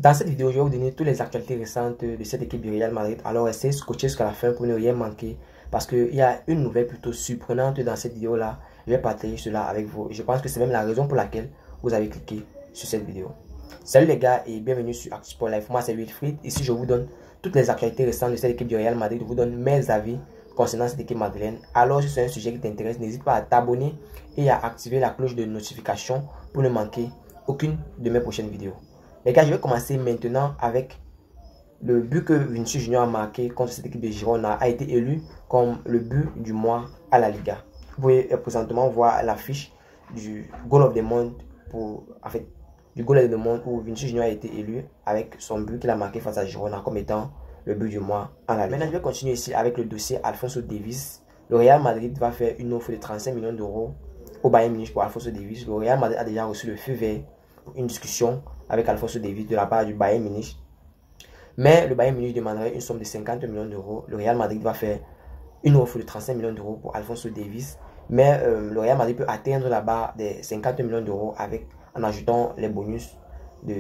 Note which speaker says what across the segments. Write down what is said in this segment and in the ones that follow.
Speaker 1: Dans cette vidéo, je vais vous donner toutes les actualités récentes de cette équipe du Real Madrid. Alors, restez scotchés jusqu'à la fin pour ne rien manquer. Parce qu'il y a une nouvelle plutôt surprenante dans cette vidéo-là. Je vais partager cela avec vous. Je pense que c'est même la raison pour laquelle vous avez cliqué sur cette vidéo. Salut les gars et bienvenue sur ActuSport Live. Moi, c'est Wilfried. Ici, je vous donne toutes les actualités récentes de cette équipe du Real Madrid. Je vous donne mes avis concernant cette équipe madrilène. Alors, si c'est un sujet qui t'intéresse, n'hésite pas à t'abonner et à activer la cloche de notification pour ne manquer aucune de mes prochaines vidéos. Les gars, je vais commencer maintenant avec le but que Vinicius Junior a marqué contre cette équipe de Girona a été élu comme le but du mois à la Liga. Vous pouvez présentement voir l'affiche du Goal of the Month du Goal of the Month où Vinicius Junior a été élu avec son but qu'il a marqué face à Girona comme étant le but du mois à la Liga. Maintenant, je vais continuer ici avec le dossier Alphonso Davies. Le Real Madrid va faire une offre de 35 millions d'euros au Bayern Munich pour Alphonso Davies. Le Real Madrid a déjà reçu le feu vert pour une discussion avec Alphonso Davies de la part du Bayern Munich. Mais le Bayern Munich demanderait une somme de 50 millions d'euros. Le Real Madrid va faire une offre de 35 millions d'euros pour Alphonso Davies. Mais le Real Madrid peut atteindre la barre des 50 millions d'euros en ajoutant les bonus de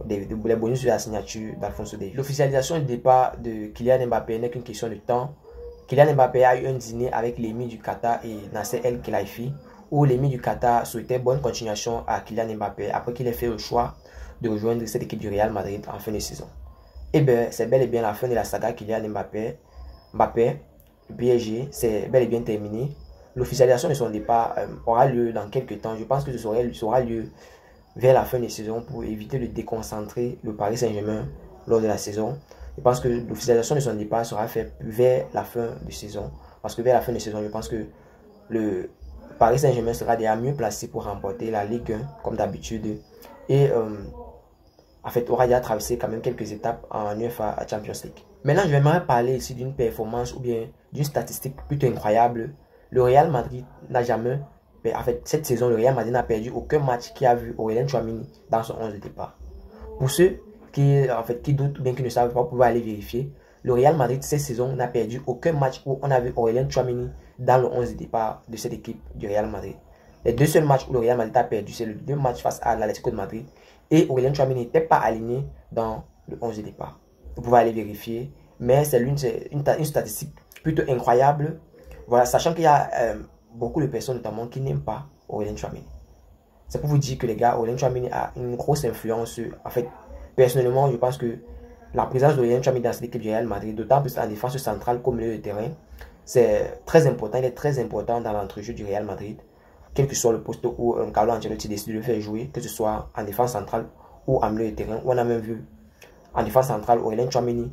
Speaker 1: les bonus de la signature d'Alphonso Davies. L'officialisation du départ de Kylian Mbappé n'est qu'une question de temps. Kylian Mbappé a eu un dîner avec l'émir du Qatar et Nasser El Khelaifi, où l'émir du Qatar souhaitait bonne continuation à Kylian Mbappé après qu'il ait fait le choix de rejoindre cette équipe du Real Madrid en fin de saison. Et bien, c'est bel et bien la fin de la saga Kylian Mbappé. Le PSG, c'est bel et bien terminé. L'officialisation de son départ aura lieu dans quelques temps. Je pense que ce sera lieu vers la fin de saison pour éviter de déconcentrer le Paris Saint-Germain lors de la saison. Je pense que l'officialisation de son départ sera faite vers la fin de saison. Parce que vers la fin de saison, je pense que le Paris Saint-Germain sera déjà mieux placé pour remporter la Ligue 1 comme d'habitude. Et aura déjà traversé quand même quelques étapes en UEFA Champions League. Maintenant, je vais parler ici d'une performance ou bien d'une statistique plutôt incroyable. Le Real Madrid n'a jamais, cette saison, le Real Madrid n'a perdu aucun match qui a vu Aurélien Tchouaméni dans son 11 de départ. Pour ceux qui doutent ou bien qui ne savent pas, vous pouvez aller vérifier. Le Real Madrid, cette saison, n'a perdu aucun match où on a vu Aurélien Tchouaméni dans le 11 de départ de cette équipe du Real Madrid. Les deux seuls matchs où le Real Madrid a perdu, c'est les deux matchs face à l'Atlético de Madrid. Et Aurélien Tchouaméni n'était pas aligné dans le 11 de départ. Vous pouvez aller vérifier. Mais c'est une statistique plutôt incroyable. Voilà, sachant qu'il y a beaucoup de personnes notamment qui n'aiment pas Aurélien Tchouaméni. C'est pour vous dire que les gars, Aurélien Tchouaméni a une grosse influence. Personnellement, je pense que la présence d'Aurélien Tchouaméni dans cette équipe du Real Madrid, d'autant plus en défense centrale comme milieu de terrain, c'est très important. Il est très important dans l'entrejeu du Real Madrid. Quel que soit le poste où Carlo Ancelotti décide de le faire jouer, que ce soit en défense centrale ou en milieu de terrain, où on a même vu en défense centrale Aurélien Tchouaméni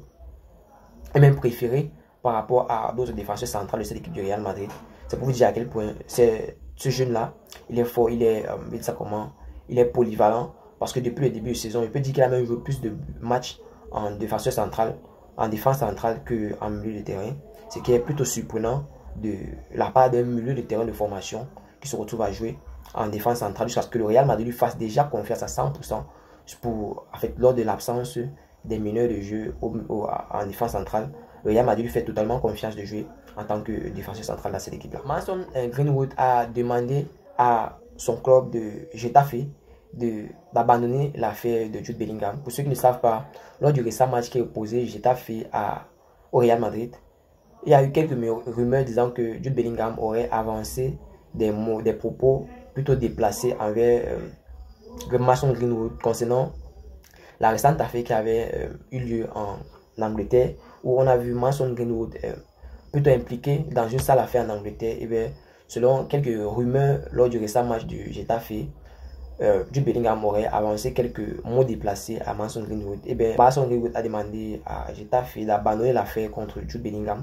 Speaker 1: est même préféré par rapport à d'autres défenseurs centrales de cette équipe du Real Madrid. C'est pour vous dire à quel point ce jeune-là, il est fort, il est polyvalent, parce que depuis le début de saison, je peux dire qu'il a même joué plus de matchs en défenseur central, en défense centrale qu'en milieu de terrain, ce qui est plutôt surprenant de la part d'un milieu de terrain de formation qui se retrouve à jouer en défense centrale jusqu'à ce que le Real Madrid lui fasse déjà confiance à 100% lors de l'absence des meneurs de jeu en défense centrale. Le Real Madrid lui fait totalement confiance de jouer en tant que défenseur central dans cette équipe-là. Mason Greenwood a demandé à son club de Getafe d'abandonner l'affaire de Jude Bellingham. Pour ceux qui ne savent pas, lors du récent match qui est opposé Getafe au Real Madrid, il y a eu quelques rumeurs disant que Jude Bellingham aurait avancé des propos plutôt déplacés envers Mason Greenwood concernant la récente affaire qui avait eu lieu en Angleterre, où on a vu Mason Greenwood plutôt impliqué dans une sale affaire en Angleterre. Et bien, selon quelques rumeurs lors du récent match du Getafe, Jude Bellingham aurait avancé quelques mots déplacés à Mason Greenwood. Et bien, Mason Greenwood a demandé à Getafe d'abandonner l'affaire contre Jude Bellingham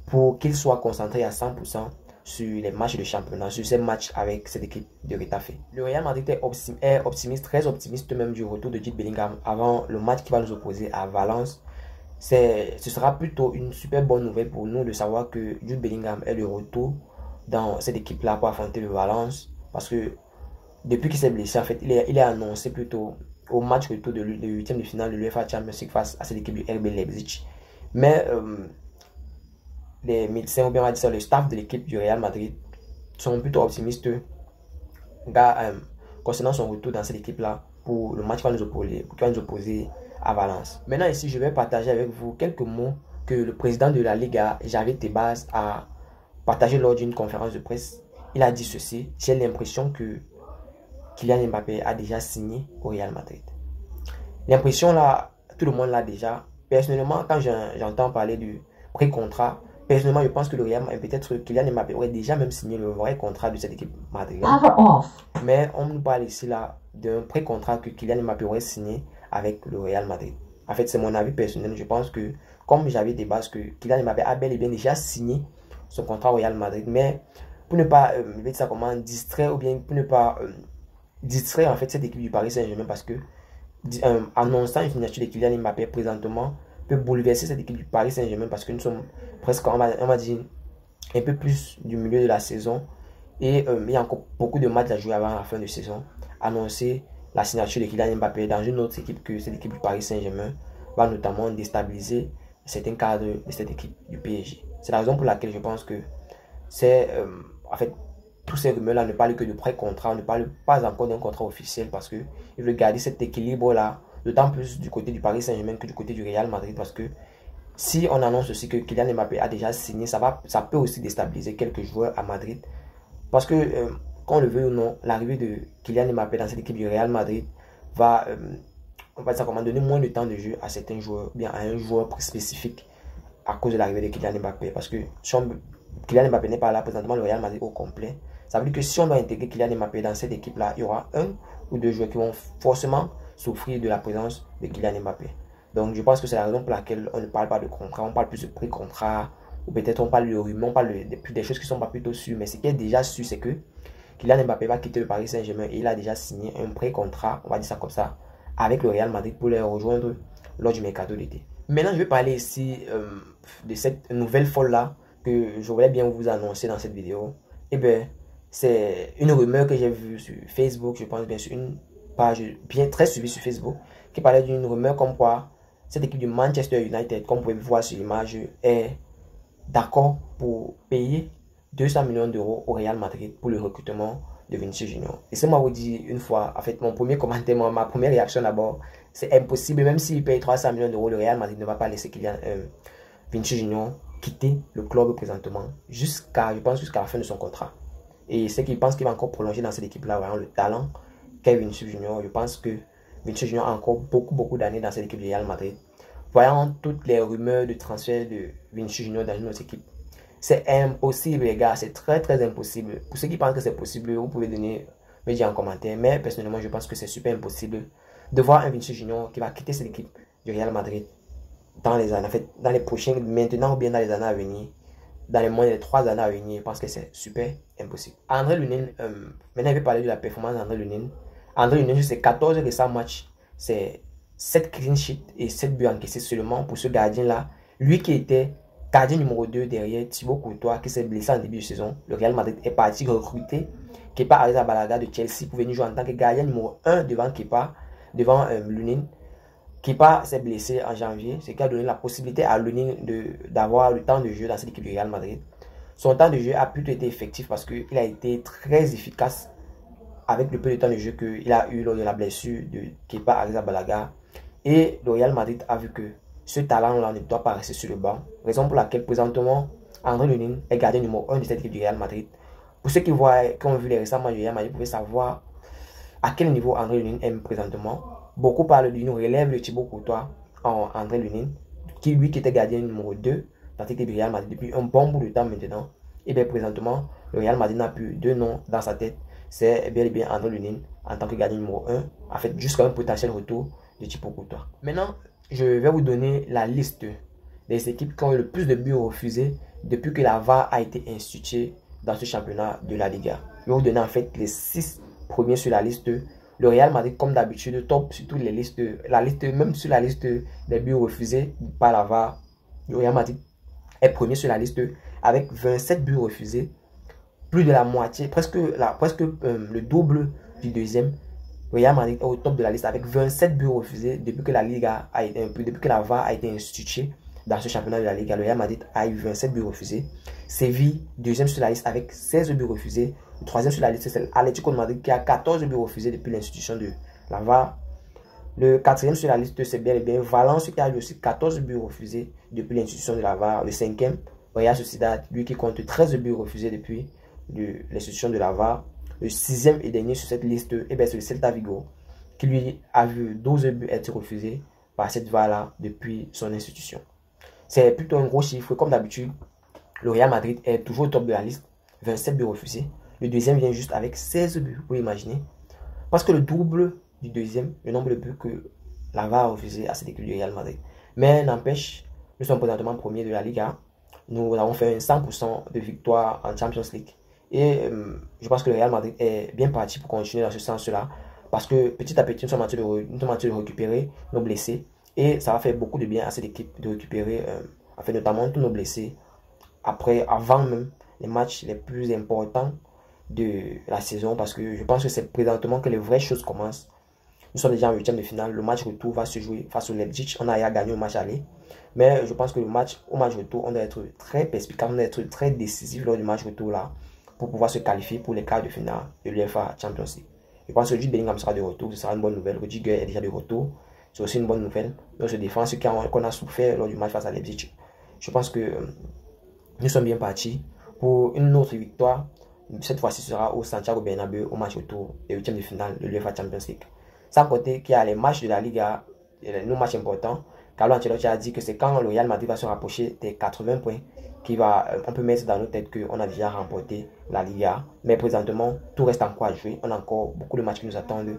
Speaker 1: pour qu'il soit concentré à 100% sur les matchs de championnat, sur ces matchs avec cette équipe de Getafe. Le Real Madrid est optimiste, très optimiste même du retour de Jude Bellingham avant le match qui va nous opposer à Valence. Ce sera plutôt une super bonne nouvelle pour nous de savoir que Jude Bellingham est de retour dans cette équipe-là pour affronter le Valence, parce que depuis qu'il s'est blessé, il est annoncé plutôt au match retour de 8e de finale de l'UEFA Champions League face à cette équipe du RB Leipzig. Mais les médecins, ou bien on va dire le staff de l'équipe du Real Madrid sont plutôt optimistes concernant son retour dans cette équipe-là pour le match qui va nous opposer à Valence. Maintenant ici, je vais partager avec vous quelques mots que le président de la Liga, Javier Tebas, a partagé lors d'une conférence de presse. Il a dit ceci: j'ai l'impression que Kylian Mbappé a déjà signé au Real Madrid. L'impression là, tout le monde l'a déjà. Personnellement, quand j'entends parler du pré-contrat, personnellement, je pense que le Real, peut-être Kylian Mbappé aurait déjà même signé le vrai contrat de cette équipe madridienne. Mais on nous parle ici là d'un pré-contrat que Kylian Mbappé aurait signé avec le Real Madrid. En fait, c'est mon avis personnel. Je pense que, comme j'avais des bases, que Kylian Mbappé a bel et bien déjà signé son contrat au Real Madrid. Mais pour ne pas, ça comment, distraire, ou bien pour ne pas distraire en fait cette équipe du Paris Saint-Germain, parce que annonçant une signature de Kylian Mbappé présentement peut bouleverser cette équipe du Paris Saint-Germain, parce que nous sommes presque, on va dire, un peu plus du milieu de la saison, et il y a encore beaucoup de matchs à jouer avant la fin de saison. Annoncer la signature de Kylian Mbappé dans une autre équipe que cette équipe du Paris Saint-Germain va notamment déstabiliser certains cadres de cette équipe du PSG. C'est la raison pour laquelle je pense que c'est en fait, tous ces rumeurs-là ne parlent que de pré-contrat, ne parlent pas encore d'un contrat officiel, parce qu'ils veulent garder cet équilibre-là, d'autant plus du côté du Paris Saint-Germain que du côté du Real Madrid, parce que si on annonce aussi que Kylian Mbappé a déjà signé, ça peut aussi déstabiliser quelques joueurs à Madrid, parce que qu'on le veut ou non, l'arrivée de Kylian Mbappé dans cette équipe du Real Madrid va, on va dire comment, donner moins de temps de jeu à certains joueurs, bien à un joueur spécifique, à cause de l'arrivée de Kylian Mbappé, parce que si Kylian Mbappé n'est pas là présentement, le Real Madrid au complet. Ça veut dire que si on doit intégrer Kylian Mbappé dans cette équipe-là, il y aura un ou deux joueurs qui vont forcément souffrir de la présence de Kylian Mbappé. Donc je pense que c'est la raison pour laquelle on ne parle pas de contrat, on parle plus de pré-contrat, ou peut-être on parle de rumeurs, on parle des choses qui ne sont pas plutôt sûres. Mais ce qui est déjà sûr, c'est que Kylian Mbappé va quitter le Paris Saint-Germain et il a déjà signé un pré-contrat, on va dire ça comme ça, avec le Real Madrid pour les rejoindre lors du mercato d'été. Maintenant, je vais parler ici de cette nouvelle folle-là que je voulais bien vous annoncer dans cette vidéo. Eh bien, c'est une rumeur que j'ai vue sur Facebook, je pense bien sur une page bien très suivie sur Facebook, qui parlait d'une rumeur comme quoi cette équipe du Manchester United, comme vous pouvez voir sur l'image, est d'accord pour payer 200 millions d'euros au Real Madrid pour le recrutement de Vinicius Junior. Et c'est moi vous dire une fois, en fait, mon premier commentaire, ma première réaction d'abord, c'est impossible. Même s'il paye 300 millions d'euros, le Real Madrid ne va pas laisser Vinicius Junior quitter le club présentement jusqu'à la fin de son contrat. Et c'est qu'il pense qu'il va encore prolonger dans cette équipe-là, voyant le talent qu'est Vinicius Junior. Je pense que Vinicius Junior a encore beaucoup d'années dans cette équipe du Real Madrid. Voyant toutes les rumeurs de transfert de Vinicius Junior dans une autre équipe, c'est impossible, les gars. C'est très impossible. Pour ceux qui pensent que c'est possible, vous pouvez me dire en commentaire. Mais personnellement, je pense que c'est super impossible de voir un Vinicius Junior qui va quitter cette équipe du Real Madrid dans les années, en fait, dans les prochaines, maintenant ou bien dans les années à venir, dans les moins de 3 années à venir. Je pense que c'est super impossible. André Lunin, maintenant je vais parler de la performance d'André Lunin. André Lunin, c'est 14 récents matchs, c'est 7 clean sheets et 7 buts encaissés seulement pour ce gardien-là. Lui qui était gardien numéro 2 derrière Thibaut Courtois, qui s'est blessé en début de saison. Le Real Madrid est parti recruter Kepa Arrizabalaga de Chelsea pour venir jouer en tant que gardien numéro 1 devant Kepa, devant Lunin. Kepa s'est blessé en janvier, ce qui a donné la possibilité à Lunin d'avoir le temps de jeu dans cette équipe du Real Madrid. Son temps de jeu a plutôt été effectif parce qu'il a été très efficace avec le peu de temps de jeu qu'il a eu lors de la blessure de Kepa Arrizabalaga. Et le Real Madrid a vu que ce talent-là ne doit pas rester sur le banc. Raison pour laquelle présentement, André Lunin est gardien numéro 1 de cette équipe du Real Madrid. Pour ceux qui ont vu les récents matchs du Real Madrid, vous pouvez savoir à quel niveau André Lunin est présentement. Beaucoup parlent d'une relève de Thibaut Courtois en André Lunin, qui était gardien numéro 2 dans cette équipe du Real Madrid depuis un bon bout de temps maintenant. Et bien présentement, le Real Madrid n'a plus deux noms dans sa tête. C'est bel et bien André Lunin en tant que gardien numéro 1, en fait jusqu'à un potentiel retour de Thibaut Courtois. Maintenant, je vais vous donner la liste des équipes qui ont eu le plus de buts refusés depuis que la VAR a été instituée dans ce championnat de la Liga. Je vais vous donner en fait les 6 premiers sur la liste. Le Real Madrid, comme d'habitude, top sur toutes les listes. Même sur la liste des buts refusés par la VAR, le Real Madrid est premier sur la liste avec 27 buts refusés. Plus de la moitié, presque le double du deuxième. Le Real Madrid est au top de la liste avec 27 buts refusés depuis que la VAR a été instituée dans ce championnat de la Liga. Le Real Madrid a eu 27 buts refusés. Séville, deuxième sur la liste avec 16 buts refusés. Le troisième sur la liste, c'est l'Atlético de Madrid qui a 14 buts refusés depuis l'institution de la VAR. Le quatrième sur la liste, c'est bien et bien Valence qui a eu aussi 14 buts refusés depuis l'institution de la VAR. Le cinquième, Real Sociedad, lui qui compte 13 buts refusés depuis l'institution de la VAR. Le sixième et dernier sur cette liste, c'est le Celta Vigo, qui lui a vu 12 buts être refusés par cette VAR-là depuis son institution. C'est plutôt un gros chiffre. Comme d'habitude, le Real Madrid est toujours au top de la liste, 27 buts refusés. Le deuxième vient juste avec 16 buts, vous pouvez imaginer. Parce que le double du deuxième, le nombre de buts que la VAR a refusé à cette équipe du Real Madrid. Mais n'empêche, nous sommes présentement premiers de la Liga. Nous avons fait un 100% de victoire en Champions League. Et je pense que le Real Madrid est bien parti pour continuer dans ce sens-là. Parce que petit à petit, nous sommes en train de récupérer nos blessés. Et ça va faire beaucoup de bien à cette équipe de récupérer, notamment tous nos blessés. Avant même les matchs les plus importants de la saison. Parce que je pense que c'est présentement que les vraies choses commencent. Nous sommes déjà en 8e de finale. Le match retour va se jouer face au Leipzig. On a gagné au match aller. Mais je pense que au match retour, on doit être très perspicace, on doit être très décisif lors du match retour là pour pouvoir se qualifier pour les quarts de finale de l'UEFA Champions League. Je pense que Jude Bellingham sera de retour, ce sera une bonne nouvelle. Rudiger est déjà de retour, c'est aussi une bonne nouvelle. Notre défense qu'on a souffert lors du match face à Leipzig. Je pense que nous sommes bien partis pour une autre victoire. Cette fois-ci sera au Santiago Bernabéu au match retour des 8e de finale de l'UEFA Champions League. Sans compter qu'il y a les matchs de la Liga, nos matchs importants. Carlo Ancelotti a dit que c'est quand le Real Madrid va se rapprocher des 80 points on peut mettre dans nos têtes qu'on a déjà remporté la Liga. Mais présentement, tout reste encore à jouer. On a encore beaucoup de matchs qui nous attendent.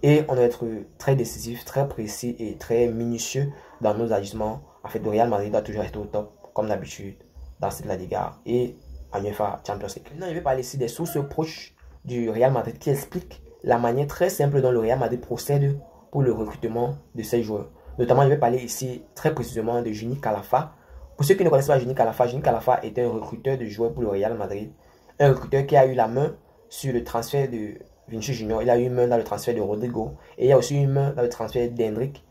Speaker 1: Et on doit être très décisif, très précis et très minutieux dans nos agissements. En fait, le Real Madrid doit toujours rester au top, comme d'habitude, dans cette Liga et en UEFA Champions League. Maintenant, je vais parler ici des sources proches du Real Madrid qui expliquent la manière très simple dont le Real Madrid procède pour le recrutement de ses joueurs. Notamment, je vais parler ici très précisément de Juni Calafa. Pour ceux qui ne connaissent pas Juni Calafa est un recruteur de joueurs pour le Real Madrid. Un recruteur qui a eu la main sur le transfert de Vinicius Junior. Il a eu une main dans le transfert de Rodrigo. Et il y a aussi une main dans le transfert d'Hendrick.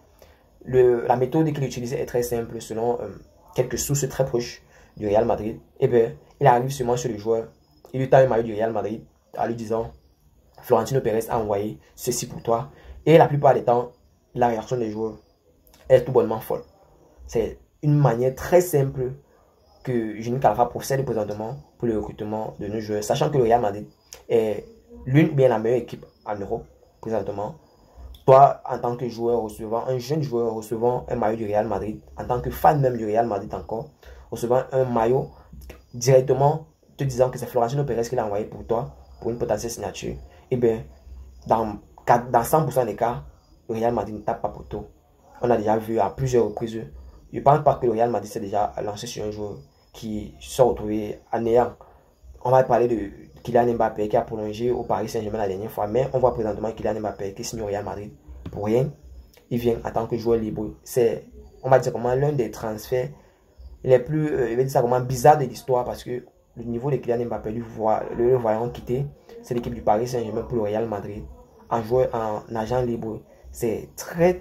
Speaker 1: La méthode qu'il utilisait est très simple selon quelques sources très proches du Real Madrid. Et bien, il arrive seulement sur le joueur. Il lui tend un maillot du Real Madrid en lui disant Florentino Pérez a envoyé ceci pour toi. Et la plupart des temps, la réaction des joueurs est tout bonnement folle. C'est une manière très simple que Juni Calafa procède présentement pour le recrutement de nos joueurs. Sachant que le Real Madrid est la meilleure équipe en Europe présentement. Toi, en tant que joueur recevant, un jeune joueur recevant un maillot du Real Madrid, en tant que fan même du Real Madrid encore, recevant un maillot directement te disant que c'est Florentino Pérez qui l'a envoyé pour toi, pour une potentielle signature, et bien, dans 100% des cas, le Real Madrid ne tape pas poteau. On a déjà vu à plusieurs reprises. Je ne pense pas que le Real Madrid s'est déjà lancé sur un joueur qui se retrouvé en néant. On va parler de Kylian Mbappé qui a prolongé au Paris Saint-Germain la dernière fois, mais on voit présentement Kylian Mbappé qui signe au Real Madrid pour rien. Il vient en tant que joueur libre. C'est, on va dire comment, l'un des transferts les plus bizarres de l'histoire parce que le niveau de Kylian Mbappé, le voyant quitter, c'est l'équipe du Paris Saint-Germain pour le Real Madrid en joueur, en agent libre. C'est très,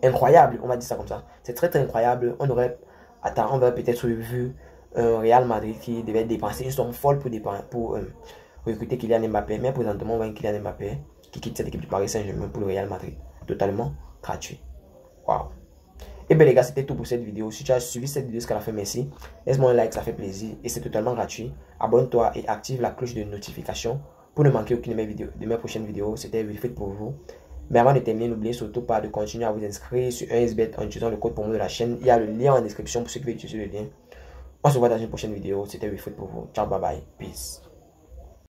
Speaker 1: incroyable, on va dire ça comme ça. C'est très, très incroyable. On aurait peut-être vu un Real Madrid qui devait dépenser une somme folle pour recruter Kylian Mbappé. Mais présentement, on voit un Kylian Mbappé qui quitte cette équipe du Paris Saint-Germain pour le Real Madrid. Totalement gratuit. Waouh. Et bien les gars, c'était tout pour cette vidéo. Si tu as suivi cette vidéo jusqu'à la fin, merci. Laisse-moi un like, ça fait plaisir. Et c'est totalement gratuit. Abonne-toi et active la cloche de notification pour ne manquer aucune de mes prochaines vidéos. C'était Wilfried pour vous. Mais avant de terminer, n'oubliez surtout pas de continuer à vous inscrire sur 1xBet en utilisant le code promo de la chaîne. Il y a le lien en description pour ceux qui veulent utiliser le lien. On se voit dans une prochaine vidéo. C'était Wilfried pour vous. Ciao, bye bye. Peace.